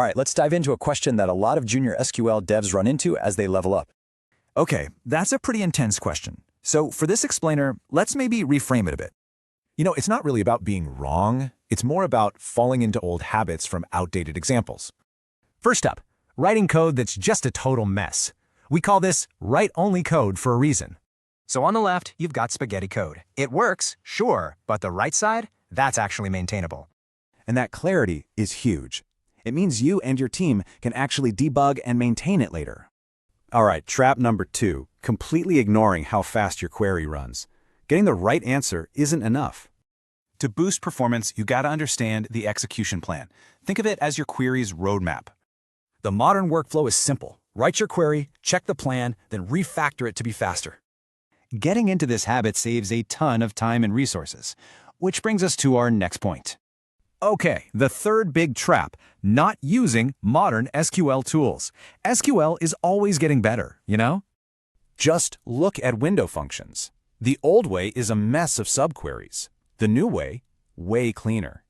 All right, let's dive into a question that a lot of junior SQL devs run into as they level up. Okay, that's a pretty intense question. So for this explainer, let's maybe reframe it a bit. It's not really about being wrong. It's more about falling into old habits from outdated examples. First up, writing code that's just a total mess. We call this write-only code for a reason. So on the left, you've got spaghetti code. It works, sure, but the right side, that's actually maintainable. And that clarity is huge. It means you and your team can actually debug and maintain it later. All right, trap number 2, completely ignoring how fast your query runs. Getting the right answer isn't enough. To boost performance, you gotta understand the execution plan. Think of it as your query's roadmap. The modern workflow is simple. Write your query, check the plan, then refactor it to be faster. Getting into this habit saves a ton of time and resources, which brings us to our next point. Okay, the third big trap, not using modern SQL tools. SQL is always getting better, you know? Just look at window functions. The old way is a mess of subqueries. The new way, way cleaner.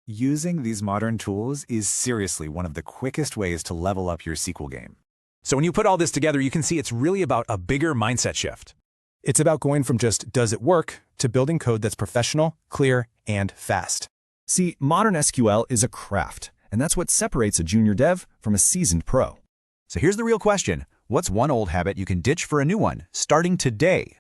Using these modern tools is seriously one of the quickest ways to level up your SQL game. So when you put all this together, you can see it's really about a bigger mindset shift. It's about going from just does it work to building code that's professional, clear, and fast. See, modern SQL is a craft, and that's what separates a junior dev from a seasoned pro. So here's the real question. What's one old habit you can ditch for a new one, starting today?